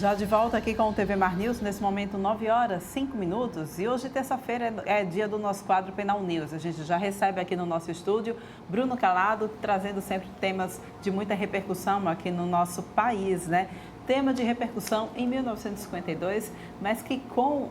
Já de volta aqui com o TV Mar News, nesse momento 9 horas 5 minutos. E hoje, terça-feira, é dia do nosso quadro Penal News. A gente já recebe aqui no nosso estúdio Bruno Calado, trazendo sempre temas de muita repercussão aqui no nosso país, né? Tema de repercussão em 1952, mas que com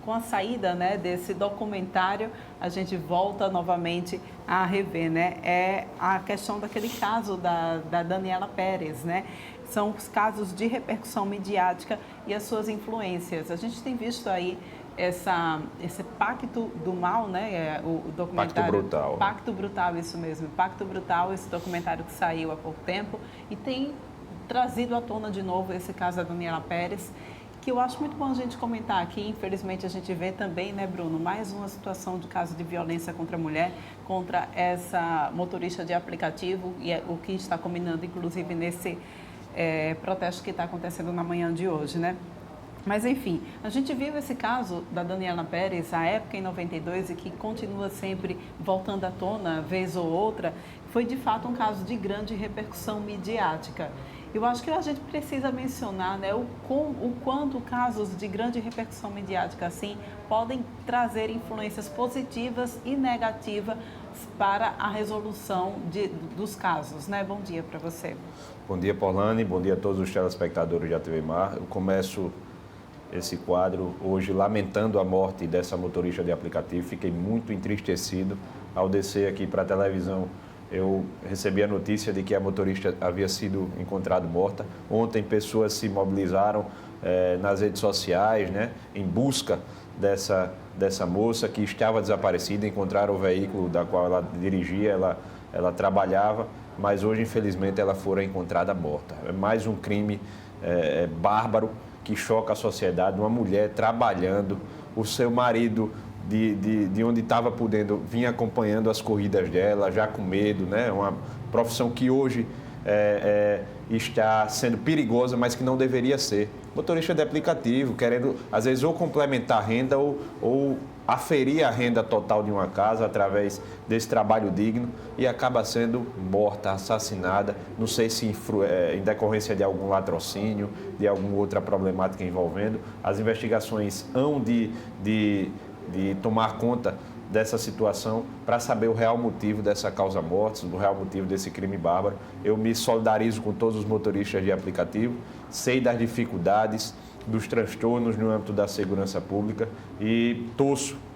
a saída, né, desse documentário, a gente volta novamente a rever, né? É a questão daquele caso da Daniela Pérez, né? São os casos de repercussão midiática e as suas influências. A gente tem visto aí esse Pacto do Mal, né? O documentário Pacto Brutal. Pacto Brutal, isso mesmo. Pacto Brutal, esse documentário que saiu há pouco tempo e tem trazido à tona de novo esse caso da Daniela Pérez, que eu acho muito bom a gente comentar aqui. Infelizmente, a gente vê também, né, Bruno, mais uma situação de caso de violência contra a mulher, contra essa motorista de aplicativo, e é o que está combinando, inclusive, nesse protesto que está acontecendo na manhã de hoje, né? Mas, enfim, a gente viu esse caso da Daniela Pérez, à época, em 92, e que continua sempre voltando à tona, vez ou outra, foi, de fato, um caso de grande repercussão midiática. Eu acho que a gente precisa mencionar, né, o quanto casos de grande repercussão midiática assim podem trazer influências positivas e negativas para a resolução dos casos, né? Bom dia para você. Bom dia, Paulane. Bom dia a todos os telespectadores da TV Mar. Eu começo esse quadro hoje lamentando a morte dessa motorista de aplicativo. Fiquei muito entristecido ao descer aqui para a televisão. Eu recebi a notícia de que a motorista havia sido encontrada morta. Ontem, pessoas se mobilizaram nas redes sociais, né, em busca dessa moça que estava desaparecida. Encontraram o veículo da qual ela dirigia, ela trabalhava, mas hoje, infelizmente, ela fora encontrada morta. É mais um crime bárbaro que choca a sociedade. Uma mulher trabalhando, o seu marido de onde estava podendo vir acompanhando as corridas dela, já com medo, né? Uma profissão que hoje está sendo perigosa, mas que não deveria ser. Motorista de aplicativo, querendo, às vezes, ou complementar a renda ou aferir a renda total de uma casa através desse trabalho digno e acaba sendo morta, assassinada, não sei se em decorrência de algum latrocínio, de alguma outra problemática envolvendo. As investigações hão de tomar conta dessa situação para saber o real motivo dessa causa-morte, o real motivo desse crime bárbaro. Eu me solidarizo com todos os motoristas de aplicativo, sei das dificuldades, dos transtornos no âmbito da segurança pública e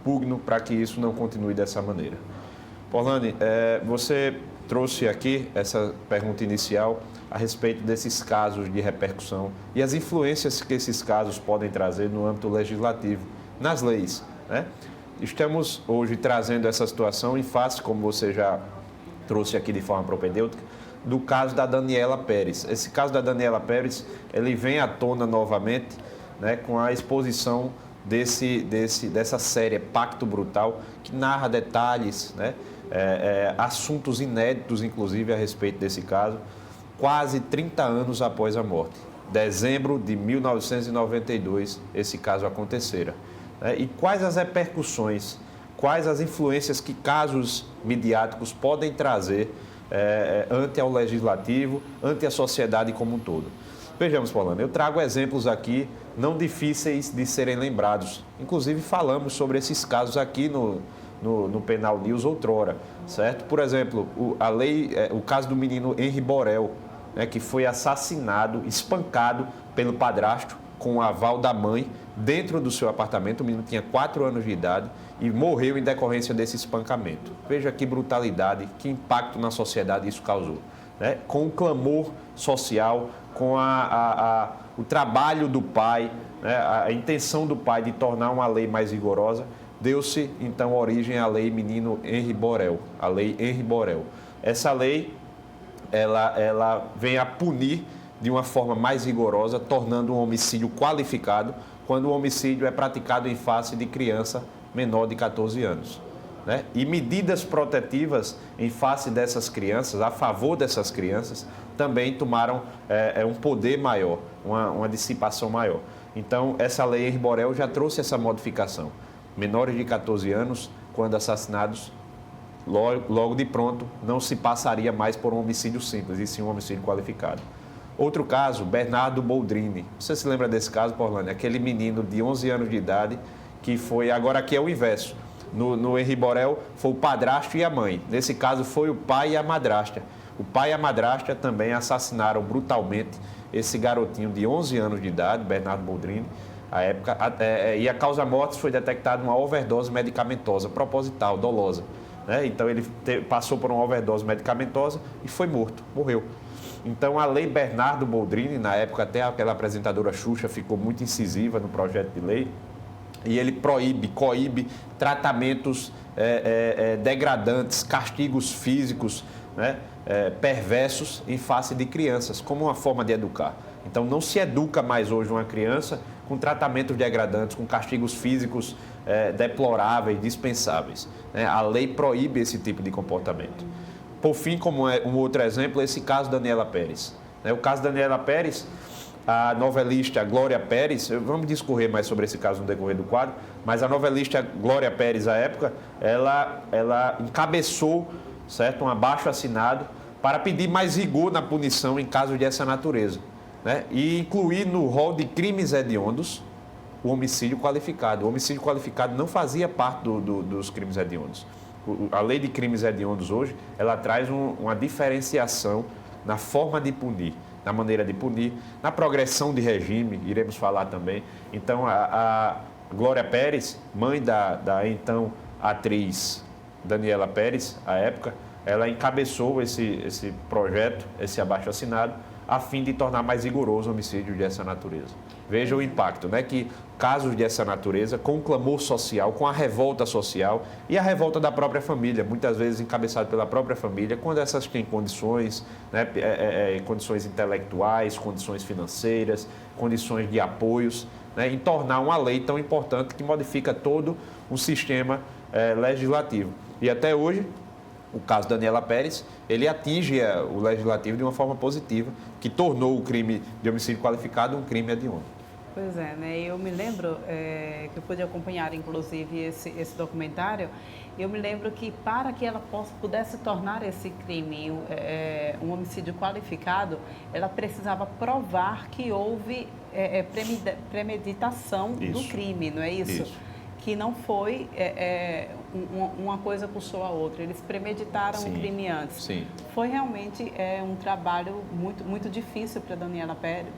pugno para que isso não continue dessa maneira. Paulane, você trouxe aqui essa pergunta inicial a respeito desses casos de repercussão e as influências que esses casos podem trazer no âmbito legislativo, nas leis, né? Estamos hoje trazendo essa situação em face, como você já trouxe aqui de forma propedêutica, do caso da Daniela Pérez. Esse caso da Daniela Pérez, ele vem à tona novamente, né, com a exposição dessa série Pacto Brutal, que narra detalhes, né, assuntos inéditos, inclusive, a respeito desse caso, quase 30 anos após a morte. Dezembro de 1992, esse caso acontecera. E quais as repercussões, quais as influências que casos midiáticos podem trazer ante ao legislativo, ante a sociedade como um todo. Vejamos, Paulana, eu trago exemplos aqui não difíceis de serem lembrados. Inclusive, falamos sobre esses casos aqui no Penal News outrora, certo? Por exemplo, o caso do menino Henri Borel, né, que foi assassinado, espancado pelo padrasto, com o aval da mãe, dentro do seu apartamento. O menino tinha 4 anos de idade e morreu em decorrência desse espancamento. Veja que brutalidade, que impacto na sociedade isso causou, né? Com o clamor social, com o trabalho do pai, né? A intenção do pai de tornar uma lei mais rigorosa, deu-se, então, origem à lei Menino Henri Borel, a lei Henri Borel. Essa lei, ela vem a punir de uma forma mais rigorosa, tornando um homicídio qualificado quando o homicídio é praticado em face de criança menor de 14 anos. Né? E medidas protetivas em face dessas crianças, a favor dessas crianças, também tomaram um poder maior, uma dissipação maior. Então, essa lei Henri Borel já trouxe essa modificação. Menores de 14 anos, quando assassinados, logo de pronto, não se passaria mais por um homicídio simples, e sim um homicídio qualificado. Outro caso, Bernardo Boldrini. Você se lembra desse caso, Porlane? Aquele menino de 11 anos de idade que foi... Agora aqui é o inverso. No Henri Borel foi o padrasto e a mãe. Nesse caso foi o pai e a madrasta. O pai e a madrasta também assassinaram brutalmente esse garotinho de 11 anos de idade, Bernardo Boldrini, à época, e a causa-morte foi detectada uma overdose medicamentosa, proposital, dolosa. Né? Então ele passou por uma overdose medicamentosa e foi morto, morreu. Então a lei Bernardo Boldrini, na época até aquela apresentadora Xuxa ficou muito incisiva no projeto de lei, e ele coíbe tratamentos degradantes, castigos físicos, né, perversos em face de crianças, como uma forma de educar. Então não se educa mais hoje uma criança com tratamentos degradantes, com castigos físicos deploráveis, dispensáveis. Né? A lei proíbe esse tipo de comportamento. Por fim, como é um outro exemplo, esse caso Daniela Pérez. Né? O caso Daniela Pérez, a novelista Glória Pérez, vamos discorrer mais sobre esse caso no decorrer do quadro, mas a novelista Glória Pérez, à época, ela encabeçou, certo, um abaixo-assinado para pedir mais rigor na punição em casos dessa natureza, né? E incluir no rol de crimes hediondos o homicídio qualificado. O homicídio qualificado não fazia parte dos crimes hediondos. A lei de crimes hediondos hoje, ela traz uma diferenciação na forma de punir, na maneira de punir, na progressão de regime, iremos falar também. Então, a Glória Pérez, mãe da então atriz Daniela Pérez, à época, ela encabeçou esse projeto, esse abaixo-assinado, a fim de tornar mais rigoroso o homicídio dessa natureza. Veja o impacto, né? Que casos dessa natureza, com o clamor social, com a revolta social e a revolta da própria família, muitas vezes encabeçada pela própria família, quando essas têm condições, né? Condições intelectuais, condições financeiras, condições de apoios, né? Em tornar uma lei tão importante que modifica todo um sistema legislativo. E até hoje, o caso Daniela Pérez, ele atinge o legislativo de uma forma positiva, que tornou o crime de homicídio qualificado um crime hediondo. Pois é, né? Eu me lembro que eu pude acompanhar, inclusive, esse documentário. Eu me lembro que para que ela pudesse tornar esse crime um homicídio qualificado, ela precisava provar que houve premeditação do crime, não é isso? Que não foi uma coisa puxou a outra. Eles premeditaram o crime antes. Sim. Foi realmente um trabalho muito, muito difícil para Daniela Pérez,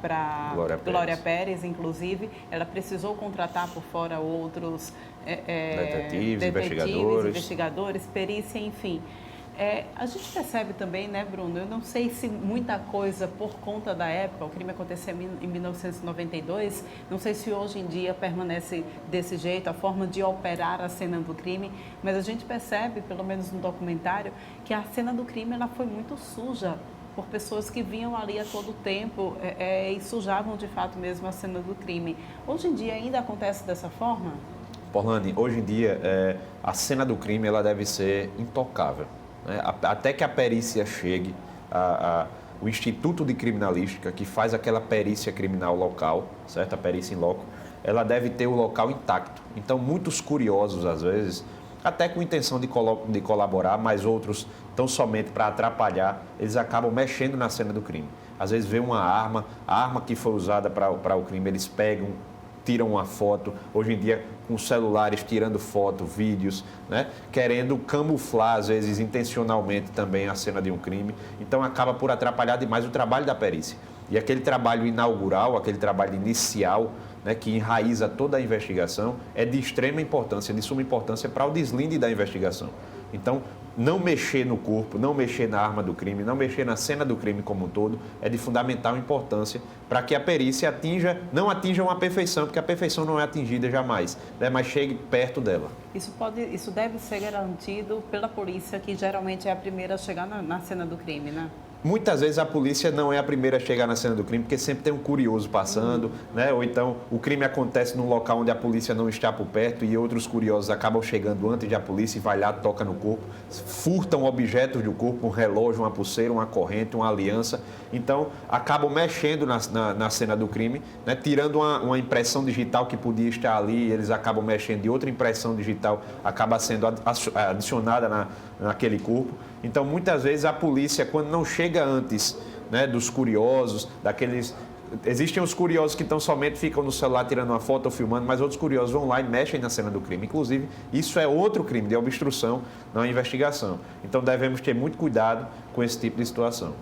para Glória Pérez, inclusive. Ela precisou contratar por fora outros detetives, investigadores, perícia, enfim. A gente percebe também, né, Bruno? Eu não sei se muita coisa por conta da época, o crime aconteceu em 1992, não sei se hoje em dia permanece desse jeito, a forma de operar a cena do crime, mas a gente percebe, pelo menos no documentário, que a cena do crime ela foi muito suja por pessoas que vinham ali a todo tempo e sujavam de fato mesmo a cena do crime. Hoje em dia ainda acontece dessa forma? Porlane, hoje em dia a cena do crime ela deve ser intocável. Até que a perícia chegue, o Instituto de Criminalística, que faz aquela perícia criminal local, certo? A perícia em loco, ela deve ter o local intacto. Então, muitos curiosos, às vezes, até com intenção de colaborar, mas outros tão somente para atrapalhar, eles acabam mexendo na cena do crime. Às vezes vê uma arma, a arma que foi usada para o crime, eles pegam, tiram uma foto, hoje em dia com celulares tirando foto, vídeos, né? Querendo camuflar, às vezes intencionalmente também a cena de um crime. Então acaba por atrapalhar demais o trabalho da perícia. E aquele trabalho inaugural, aquele trabalho inicial, né, que enraiza toda a investigação, é de extrema importância, de suma importância para o deslinde da investigação. Então, não mexer no corpo, não mexer na arma do crime, não mexer na cena do crime como um todo, é de fundamental importância para que a perícia não atinja uma perfeição, porque a perfeição não é atingida jamais, né, mas chegue perto dela. Isso deve ser garantido pela polícia, que geralmente é a primeira a chegar na cena do crime, né? Muitas vezes a polícia não é a primeira a chegar na cena do crime, porque sempre tem um curioso passando, né? Ou então o crime acontece num local onde a polícia não está por perto e outros curiosos acabam chegando antes da polícia e vai lá, toca no corpo, furtam objetos do corpo, um relógio, uma pulseira, uma corrente, uma aliança. Então, acabam mexendo na cena do crime, né? Tirando uma impressão digital que podia estar ali, eles acabam mexendo e outra impressão digital acaba sendo adicionada naquele corpo. Então, muitas vezes, a polícia, quando não chega antes né, dos curiosos, daqueles... Existem os curiosos que ficam no celular tirando uma foto ou filmando, mas outros curiosos vão lá e mexem na cena do crime. Inclusive, isso é outro crime de obstrução na investigação. Então, devemos ter muito cuidado com esse tipo de situação.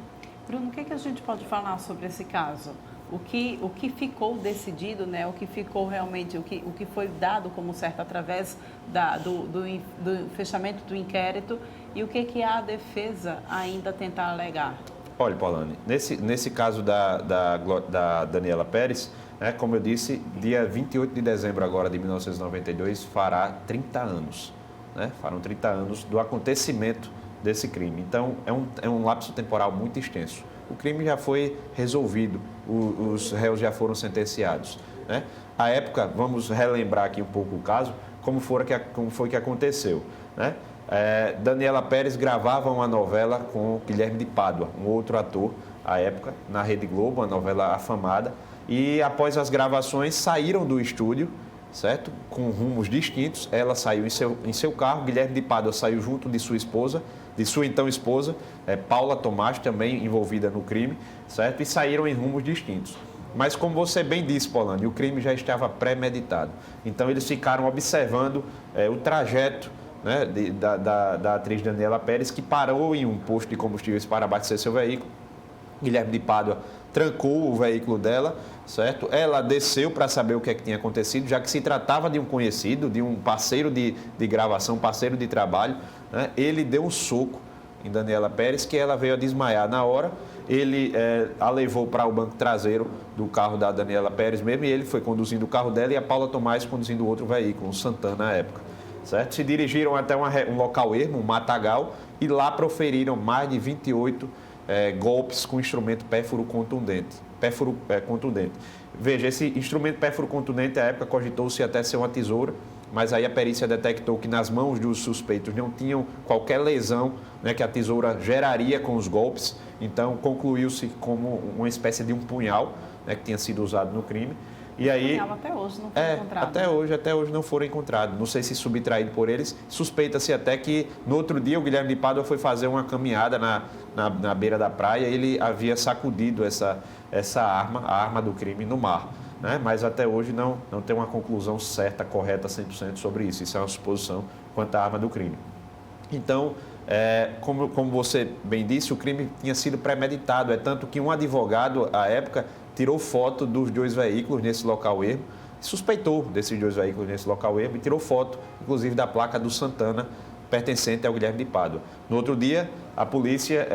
Bruno, o que a gente pode falar sobre esse caso? O que ficou decidido, né? O que ficou realmente, o que foi dado como certo através do fechamento do inquérito e o que a defesa ainda tentar alegar? Olha, Paulane, nesse caso da Daniela Pérez, né, como eu disse, dia 28 de dezembro agora de 1992 fará 30 anos. Né? Farão 30 anos do acontecimento desse crime. Então, é um lapso temporal muito extenso. O crime já foi resolvido, os réus já foram sentenciados. Né? À época, vamos relembrar aqui um pouco o caso, como foi que aconteceu. Né? Daniela Pérez gravava uma novela com Guilherme de Pádua, um outro ator, à época, na Rede Globo, uma novela afamada. E após as gravações, saíram do estúdio, certo? Com rumos distintos. Ela saiu em seu carro, Guilherme de Pádua saiu junto de sua esposa, de sua então esposa, Paula Tomás, também envolvida no crime, certo? E saíram em rumos distintos. Mas como você bem disse, Polani, o crime já estava premeditado. Então eles ficaram observando o trajeto, né, da atriz Daniela Pérez, que parou em um posto de combustíveis para abastecer seu veículo. Guilherme de Pádua trancou o veículo dela, certo? Ela desceu para saber o que tinha acontecido, já que se tratava de um conhecido, de um parceiro de gravação, parceiro de trabalho. Né? Ele deu um soco em Daniela Pérez, que ela veio a desmaiar na hora. Ele a levou para o banco traseiro do carro da Daniela Pérez mesmo, e ele foi conduzindo o carro dela e a Paula Tomás conduzindo outro veículo, um Santana na época. Certo? Se dirigiram até um local ermo, um matagal, e lá proferiram mais de 28 golpes com instrumento pérfuro contundente. Veja, esse instrumento pérfuro contundente, à época, cogitou-se até ser uma tesoura, mas aí a perícia detectou que nas mãos dos suspeitos não tinham qualquer lesão, né, que a tesoura geraria com os golpes, então concluiu-se como uma espécie de um punhal, né, que tinha sido usado no crime. E aí, até hoje não foi encontrado. Até hoje não foram encontrados. Não sei se subtraído por eles. Suspeita-se até que no outro dia o Guilherme de Pádua foi fazer uma caminhada na beira da praia e ele havia sacudido essa arma, a arma do crime, no mar. Né? Mas até hoje não tem uma conclusão certa, correta, 100% sobre isso. Isso é uma suposição quanto à arma do crime. Então, como você bem disse, o crime tinha sido premeditado. É tanto que um advogado, à época, tirou foto dos dois veículos nesse local ermo, suspeitou desses dois veículos nesse local ermo e tirou foto, inclusive, da placa do Santana, pertencente ao Guilherme de Pádua. No outro dia, a polícia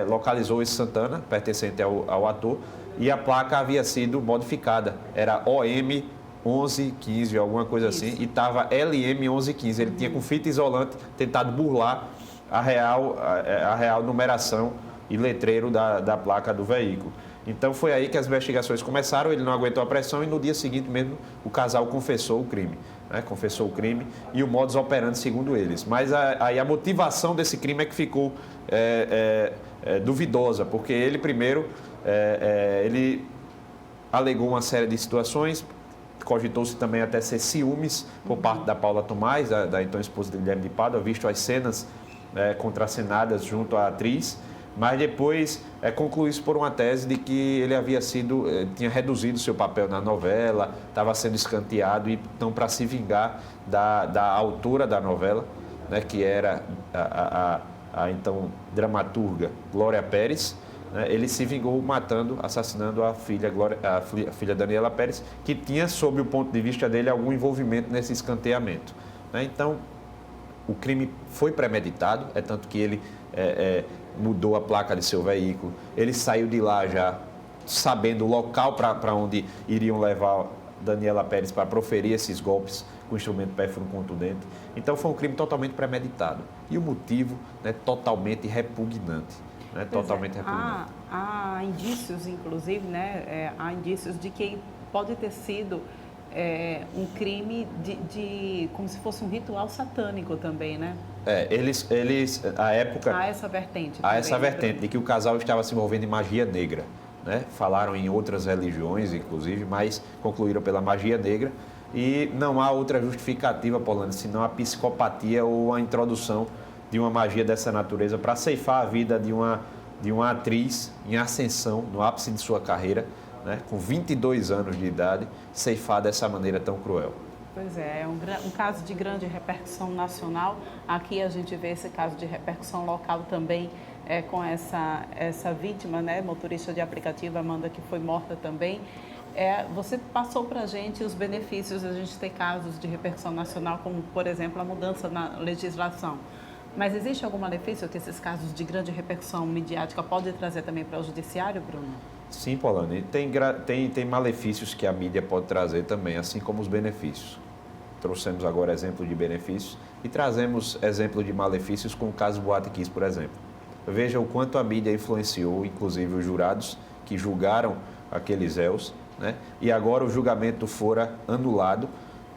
localizou esse Santana, pertencente ao ator, e a placa havia sido modificada. Era OM 1115, alguma coisa assim, e estava LM 1115. Ele tinha, com fita isolante, tentado burlar a real numeração e letreiro da placa do veículo. Então foi aí que as investigações começaram, ele não aguentou a pressão e no dia seguinte mesmo o casal confessou o crime. Né? Confessou o crime e o modus operandi segundo eles. Mas aí a motivação desse crime é que ficou duvidosa, porque ele primeiro, ele alegou uma série de situações, cogitou-se também até ser ciúmes por parte da Paula Tomás, da então esposa de Guilherme de Pádua, visto as cenas contracenadas junto à atriz. Mas depois concluiu-se por uma tese de que ele tinha reduzido seu papel na novela, estava sendo escanteado, e então, para se vingar da autora da novela, né, que era a então dramaturga Glória Pérez, né, ele se vingou assassinando a filha Daniela Pérez, que tinha, sob o ponto de vista dele, algum envolvimento nesse escanteamento. Né? Então, o crime foi premeditado, é tanto que ele mudou a placa de seu veículo, ele saiu de lá já sabendo o local para onde iriam levar Daniela Pérez para proferir esses golpes com instrumento pérfuro contundente. Então foi um crime totalmente premeditado. E o motivo, né, totalmente repugnante. Né, totalmente repugnante. Há indícios, inclusive, né, há indícios de que pode ter sido um crime como se fosse um ritual satânico também, né? Eles, à época... Há essa vertente. Há essa vertente de que o casal estava se envolvendo em magia negra. Né? Falaram em outras religiões, inclusive, mas concluíram pela magia negra. E não há outra justificativa, Polani, senão a psicopatia ou a introdução de uma magia dessa natureza para ceifar a vida de uma de uma atriz em ascensão, no ápice de sua carreira, né, com 22 anos de idade, ceifar dessa maneira tão cruel. Pois é um caso de grande repercussão nacional. Aqui a gente vê esse caso de repercussão local também, com essa vítima, né, motorista de aplicativo, Amanda, que foi morta também. Você passou para a gente os benefícios de a gente ter casos de repercussão nacional, como, por exemplo, a mudança na legislação. Mas existe algum malefício que esses casos de grande repercussão midiática podem trazer também para o judiciário, Bruno? Sim, Polane, tem malefícios que a mídia pode trazer também, assim como os benefícios. Trouxemos agora exemplo de benefícios e trazemos exemplo de malefícios com o caso Boate Kiss, por exemplo. Veja o quanto a mídia influenciou, inclusive os jurados que julgaram aqueles réus, né? E agora o julgamento fora anulado.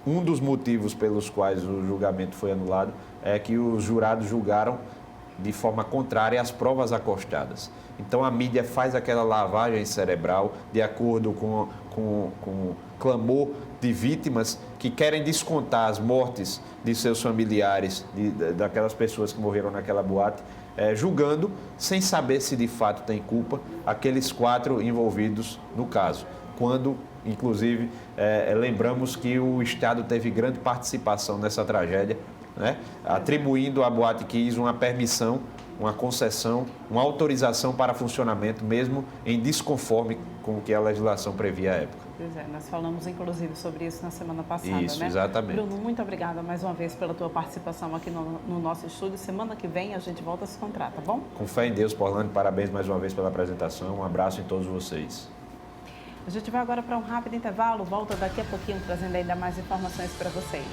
Um dos motivos pelos quais o julgamento foi anulado é que os jurados julgaram de forma contrária às provas acostadas. Então a mídia faz aquela lavagem cerebral de acordo com o clamor de vítimas que querem descontar as mortes de seus familiares, daquelas pessoas que morreram naquela boate, julgando, sem saber se de fato tem culpa, aqueles 4 envolvidos no caso. Quando, inclusive, lembramos que o Estado teve grande participação nessa tragédia, né? Atribuindo à Boate Kiss uma permissão, uma concessão, uma autorização para funcionamento, mesmo em desconforme com o que a legislação previa à época. Pois é, nós falamos inclusive sobre isso na semana passada, isso, né? Exatamente. Bruno, muito obrigada mais uma vez pela tua participação aqui no nosso estúdio. Semana que vem a gente volta a se encontrar, tá bom? Com fé em Deus, Porlane, parabéns mais uma vez pela apresentação. Um abraço em todos vocês. A gente vai agora para um rápido intervalo, volta daqui a pouquinho trazendo ainda mais informações para vocês.